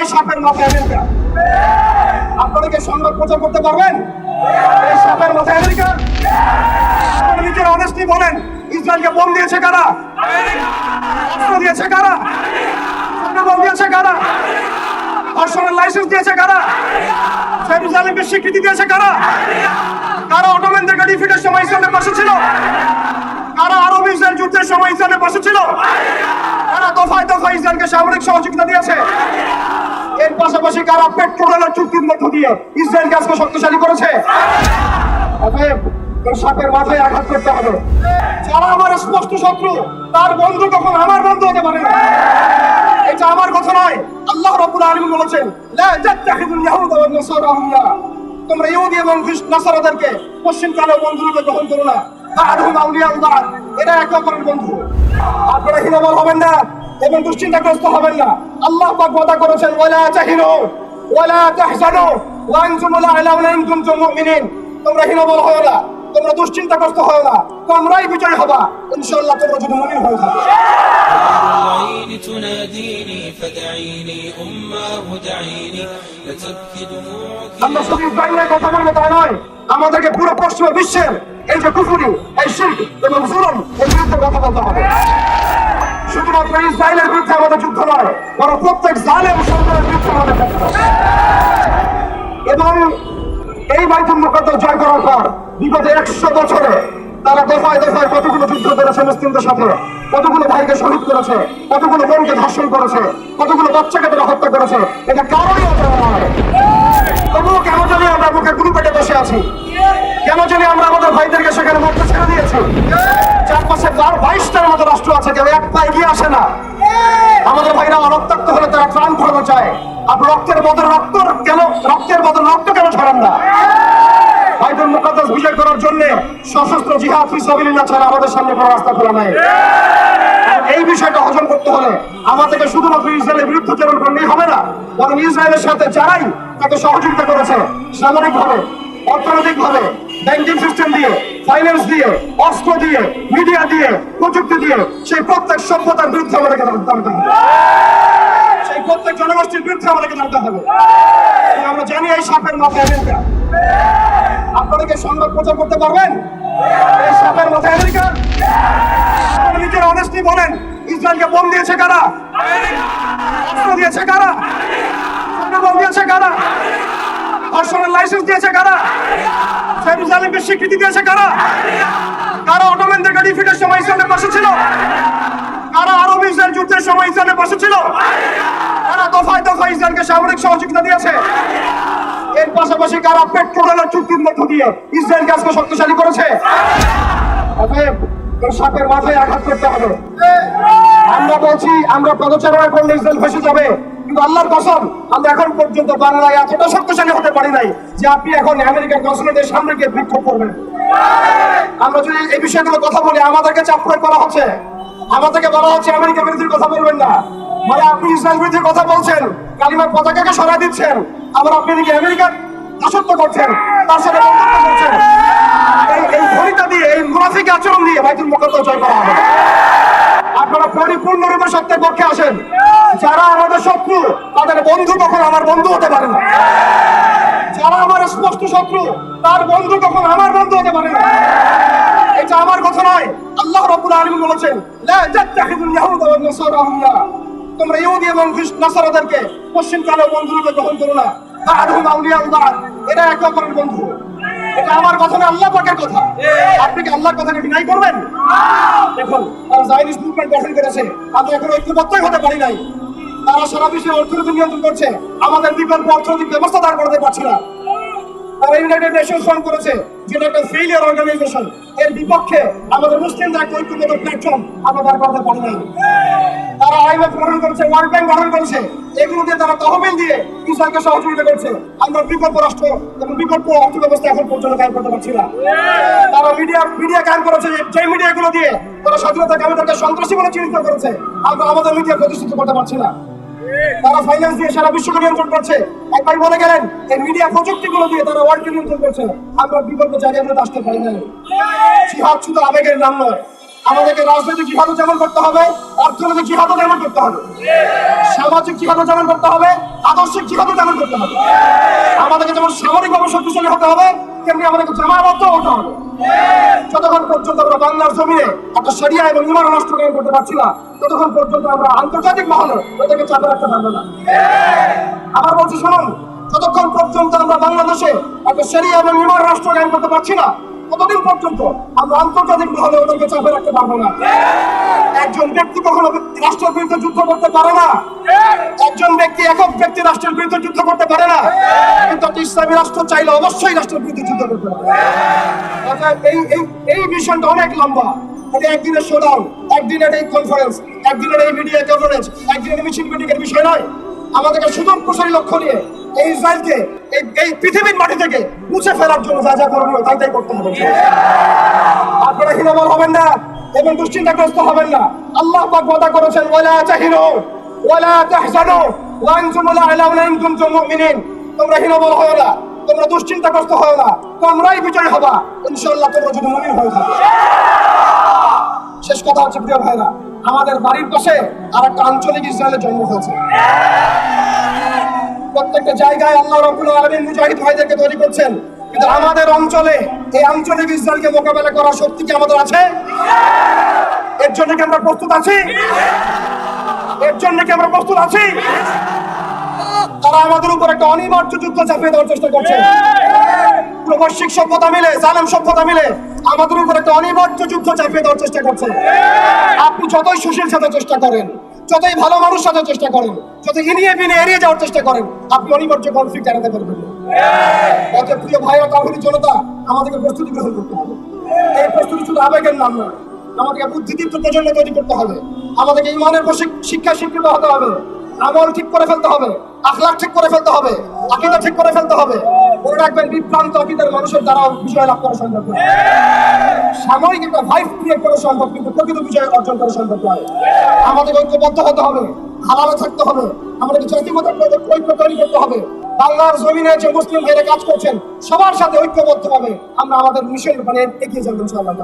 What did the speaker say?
এই সাপের মাথায় আমেরিকা। আপনারা কি সংবাদ প্রচার করতে পারবেন এই সাপের মাথায় আমেরিকা? আপনারা নিজের অনেস্টলি বলেন, ইসরায়েলকে বোম দিয়েছে কারা? অস্ত্র দিয়েছে কারা? বোম দিয়েছে কারা? ধর্ষণের লাইসেন্স দিয়েছে কারা? জেরুজালেমকে স্বীকৃতি দিয়েছে কারা? কারা অটোম্যানদেরকে ডিফিটের সময় ইসরায়েলের পাশে ছিল? কারা আরব ইসরায়েল যুদ্ধের সময় ইসরায়েলের পাশে ছিল? কারা দফায় দফায় ইসরায়েলকে সামরিক সহযোগিতা দিয়েছে? এর পাশাপাশি কারা পেট্রোলের চুক্তির মধ্য দিয়ে ইসরায়েলকে আজকে শক্তিশালী করেছে? অতএব সাপের মাথায় আঘাত করতে হবে। যারা আমার স্পষ্ট শত্রু, তার বন্ধু কখন আমার বন্ধু হতে পারে না। এটা আমার কথা নয়, আল্লাহ রাব্বুল আলামিন বলেছেন, লা তাত্তাখিযুল ইয়াহুদা ওয়ান নাসারা আউলিয়া। তোমরা ইহুদি এবং নাসারাদেরকে পশ্চিমকালের বন্ধু রূপে গ্রহণ করো না। বা'দুহুম আউলিয়াউ বা'দ, এরা একে অপরের বন্ধু। আপনারা হীনবল হবেন না এবং দুশ্চিন্তাগ্রস্ত হবেন না। আল্লাহ পাক ওয়াদা করেছেন, ওয়ালা তাহিনু ওয়ালা তাহজানু ওয়া আনতুমুল আ'লাউনা ইন কুনতুম মুমিনিন। তোমরা হীনবল হও না, তোমরা দুশ্চিন্তাগ্রস্ত হও না, তোমরাই বিজয়ী হবা ইনশাআল্লাহ, তোমরা যদি মুমিন হয়ে থাকো। العين تناديني فدعيني أماه دعيني لتبكي دموعك. আমরা শুধু ইসরায়েলের কথা বলবো তা নয়, আমাদেরকে পুরো পশ্চিমা বিশ্বের এই যে কুফরি, এই শিরক এবং জুলুম, এর বিরুদ্ধে কথা বলতে হবে। শুধুমাত্র ইসরায়েলের বিরুদ্ধে আমাদের যুদ্ধ নয়, বরং প্রত্যেক জালেম সরকারের বিরুদ্ধে আমাদের যুদ্ধ। এবং এই বাইতুল মুকাদ্দাস জয় করার পর বিগত 100 বছরে তারা দফায় দফায় কতগুলো যুদ্ধ করেছে মুসলিমদের সাথে, কতগুলো ভাইকে শহীদ করেছে, কতগুলো বোনকে ধর্ষণ করেছে, কতগুলো বাচ্চাকে তারা হত্যা করেছে। এটা কারোই অজানা নয়। তবুও কেন জানি আমরা মুখে গুলি পেটে বসে আছি? কেন জানি আমরা আমাদের ভাইদেরকে সেখানে মরতে ছেড়ে দিয়েছি? চারপাশে 22টার মতো রাষ্ট্র আছে, কেউ এক পা এগিয়ে আসে না। আমাদের ভাইরা রক্তাক্ত হলে তারা ত্রাণ ফলানো চায়। আপনি রক্তের বদলে রক্ত কেন ছড়ান না? বাইতুল মুকাদ্দাস বিজয় করার জন্য সশস্ত্র জিহাদ ফি সাবিলিল্লাহ ছাড়া আমাদের সামনে কোনো রাস্তা খোলা নাই। এই বিষয়টা হজম করতে হলে আমাদেরকে শুধুমাত্র ইসরায়েলের বিরুদ্ধে চরণ করলেই হবে না, বরং ইসরায়েলের সাথে যারাই তাকে সহযোগিতা করেছে সামরিকভাবে, অর্থনৈতিকভাবে, ব্যাংকিং সিস্টেম দিয়ে, ফাইন্যান্স দিয়ে, অস্ত্র দিয়ে, মিডিয়া দিয়ে, প্রযুক্তি দিয়ে, সেই প্রত্যেক সভ্যতার বিরুদ্ধে আমাদেরকে দাঁড়াতে হবে। সেই প্রত্যেক জনগোষ্ঠীর বিরুদ্ধে আমাদেরকে দাঁড়াতে হবে। আমরা জানি এই সাপের মাথায় আমেরিকা। আপনারা কি সংবাদ প্রচার করতে পারবেন এই সাপের মাথায় আমেরিকা? আপনারা নিজের অনেস্টলি বলেন, ইসরায়েলকে বোম দিয়েছে কারা? অস্ত্র দিয়েছে কারা? বোম দিয়েছে কারা? ধর্ষণের লাইসেন্স দিয়েছে কারা? জেরুজালেমকে স্বীকৃতি দিয়েছে কারা? কারা অটোম্যানদেরকে ডিফিটের সময় ইসরায়েলের পাশে ছিল? কারা আরব ইসরায়েল যুদ্ধের সময় ইসরায়েলের পাশে ছিল? কারা দফায় দফায় ইসরায়েলকে সামরিক সহযোগিতা দিয়েছে? এর পাশাপাশি কারা পেট্রোলের চুক্তির মধ্য দিয়ে ইসরায়েলকে আজকে শক্তিশালী করেছে? অতএব সাপের মাথায় আঘাত করতে হবে। আমরা বলছি, আমরা পদচারণা করলে ইসরায়েল ফেসে যাবে, কিন্তু আল্লাহর কসম আমরা এখন পর্যন্ত বাংলায় এতটা শক্তিশালী হতে পারি নাই যে আপনি এখন আমেরিকার কনসুলেটের সামনে গিয়ে বিক্ষোভ করবেন। আমরা যদি এই বিষয়গুলো কথা বলি, আমাদেরকে চাপ প্রয়োগ করা হচ্ছে, আমাদেরকে বলা হচ্ছে আমেরিকা বিরোধী কথা বলবেন না। মানে আপনি ইসরায়েল বিরোধী কথা বলছেন, কালিমার পতাকাকে সরাই দিচ্ছেন, আবার আপনি এদিকে আমেরিকার দাসত্ব করছেন, তার সাথে বন্ধুত্ব করছেন। এই ভরিতা দিয়ে, এই মুনাফিক আচরণ দিয়ে বাইতুল মুকাদ্দাস জয় করা হবে। আপনারা পরিপূর্ণরূপে সত্যের পক্ষে আসেন। যারা আমাদের শত্রু, তাদের বন্ধু কখন আমার বন্ধু হতে পারে না। যারা আমার স্পষ্ট শত্রু, তার বন্ধু কখন আমার বন্ধু হতে পারে না। এটা আমার কথা নয়, আল্লাহ রাব্বুল আলামিন বলেছেন, লা তাত্তাখিযুল ইয়াহুদা ওয়ান নাসারা আউলিয়া। তোমরা ইহুদি এবং নাসারাদেরকে পশ্চিমকালের বন্ধু রূপে গ্রহণ করো না। বা'দুহুম আউলিয়াউ বা'দ, এরা একে অপরের বন্ধু। এটা আমার কথা না, আল্লাহ পাকের কথা। আপনি কি আল্লাহর কথাকে ডিনাই করবেন? দেখুন, তারা জায়নিস্ট মুভমেন্ট গঠন করেছে, আমরা এখন ঐক্যবদ্ধই হতে পারি নাই। তারা সারা বিশ্বের অর্থনীতি নিয়ন্ত্রণ করছে, আমাদের বিকল্প অর্থনৈতিক ব্যবস্থা দাঁড় করাতে পারছে না। তারা ইউনাইটেড নেশনস ফর্ম করেছে, যেটা একটা ফেইলিয়ার অর্গানাইজেশন। এর বিপক্ষে আমাদের মুসলিমরা একটা ঐক্যবদ্ধ প্ল্যাটফর্ম আমরা দাঁড় করাতে পারি নাই। তারা আইএমএফ গঠন করেছে, ওয়ার্ল্ড ব্যাংক গঠন করেছে, এগুলো দিয়ে তারা তহবিল দিয়ে ইসরায়েলকে সহযোগিতা করছে। আমরা বিকল্প রাষ্ট্র এবং বিকল্প অর্থ ব্যবস্থা এখন পর্যন্ত কায়েম করতে পারছি না। তারা মিডিয়া কায়েম করেছে, যে মিডিয়াগুলো দিয়ে তারা স্বাধীনতা কামীদেরকে সন্ত্রাসী বলে চিহ্নিত করেছে, আমরা আমাদের মিডিয়া প্রতিষ্ঠিত করতে পারছি না। তারা ফাইন্যান্স দিয়ে সারা বিশ্বকে নিয়ন্ত্রণ করছে। একবার বলে গেলেন, এই মিডিয়া প্রযুক্তিগুলো দিয়ে তারা ওয়ার্ল্ডকে নিয়ন্ত্রণ করছে, আমরা বিকল্প জায়গাগুলোতে আসতে পারি না। জিহাদ শুধু আবেগের নাম নয়, আমাদেরকে রাজনৈতিক জিহাদও যেমন করতে হবে, অর্থনৈতিক জিহাদও যেমন করতে হবে, সামাজিক জিহাদও যেমন করতে হবে, আদর্শিক জিহাদও যেমন করতে হবে। আমাদেরকে যেমন সামরিকভাবে শক্তিশালী হতে হবে, তেমনি আমাদেরকে জামায়াত হতে হবে। যতক্ষণ পর্যন্ত আমরা বাংলার জমিনে একটা শরিয়া এবং ঈমান রাষ্ট্র কায়েম করতে পারছি না, ততক্ষণ পর্যন্ত আমরা আন্তর্জাতিক মহলে ওদেরকে চাপে রাখতে পারবো না। আবার বলছি শুনুন, যতক্ষণ পর্যন্ত আমরা বাংলাদেশে একটা শরিয়া এবং ঈমান রাষ্ট্র কায়েম করতে পারছি না, ততদিন পর্যন্ত আমরা আন্তর্জাতিক মহলে ওদেরকে চাপে রাখতে পারবো না। একজন ব্যক্তি কখনো রাষ্ট্রের বিরুদ্ধে যুদ্ধ করতে পারে না, একজন ব্যক্তি একক ব্যক্তি রাষ্ট্রের বিরুদ্ধে যুদ্ধ করতে পারে না, কিন্তু একটা ইসলামী রাষ্ট্র চাইলে অবশ্যই রাষ্ট্রের বিরুদ্ধে যুদ্ধ করতে পারে। এই মিশনটা অনেক লম্বা। এটা একদিনের শোডাউন, একদিনের এই কনফারেন্স, একদিনের এই মিডিয়া কভারেজ, একদিনের মিছিল মিটিংয়ের বিষয় নয়। আমাদেরকে সুদূর প্রসারী লক্ষ্য নিয়ে এই ইসরায়েলকে এই পৃথিবীর মাটি থেকে মুছে ফেলার জন্য যা যা করণীয় তাই করতে হবে। আপনারা হীনবল হবেন না এবং দুশ্চিন্তাগ্রস্ত হবেন না। আল্লাহ পাক ওয়াদা করেছেন, ওয়ালা তাহিনু ওয়ালা তাহজানু ওয়া আনতুমুল আ'লাউনা ইন কুনতুম মুমিনিন। তোমরা হীনবল হও না, তোমরা দুশ্চিন্তাগ্রস্ত হও না, তোমরাই বিজয়ী হবা ইনশাআল্লাহ, তোমরা যদি মুমিন হয়ে থাকো। শেষ কথা হচ্ছে, প্রিয় ভাইরা, আমাদের বাড়ির পাশে আরেকটা আঞ্চলিক ইসরায়েলের জন্ম হয়েছে। প্রত্যেকটা জায়গায় আল্লাহ রাব্বুল আলামিন মুজাহিদ ভাইদেরকে তৈরি করছেন, কিন্তু আমাদের অঞ্চলে এই আঞ্চলিক ইসরায়েলকে মোকাবেলা করার শক্তি কি আমাদের আছে? এর জন্য কি আমরা প্রস্তুত আছি? এর জন্য কি আমরা প্রস্তুত আছি? তারা আমাদের উপর একটা অনিবার্য যুদ্ধ চাপিয়ে দেওয়ার চেষ্টা করছে। পুরো বৈশ্বিক সভ্যতা মিলে, জালেম সভ্যতা মিলে আমাদের উপর একটা অনিবার্য যুদ্ধ চাপিয়ে দেওয়ার চেষ্টা করছে। আপনি যতই সুশীল সাথে চেষ্টা করেন, যতই ভালো মানুষ সাথে চেষ্টা করেন, যত ইনিয়ে বিনিয়ে এড়িয়ে যাওয়ার চেষ্টা করেন, আপনি অনিবার্য কনফ্লিক্ট এড়াতে পারবেন না। অতএব প্রিয় ভাইরা, তাওহীদি জনতা, আমাদেরকে প্রস্তুতি গ্রহণ করতে হবে। এই প্রস্তুতি শুধু আবেগের নাম নয়, আমাদেরকে বুদ্ধিদীপ্ত প্রজন্ম তৈরি করতে হবে। আমাদেরকে ঈমানের শিক্ষা শিক্ষিত হতে হবে, আমল ঠিক করে ফেলতে হবে, আখলাক ঠিক করে ফেলতে হবে, আকীদা ঠিক করে ফেলতে হবে। মনে রাখবেন, বিভ্রান্ত আকীদার মানুষের দ্বারা বিজয় লাভ করা সম্ভব নয়। সাময়িক একটা ভাইব ক্রিয়েট করা সম্ভব, কিন্তু প্রকৃত বিজয় অর্জন করা সম্ভব নয়। আমাদের ঐক্যবদ্ধ হতে হবে, হালালে থাকতে হবে, আমাদেরকে জাতিগত ঐক্য তৈরি করতে হবে। বাংলার জমিনে যে মুসলিম ভাইরা কাজ করছেন, সবার সাথে ঐক্যবদ্ধ হবে আমরা আমাদের মিশন এগিয়ে যাবেন ইনশাআল্লাহ।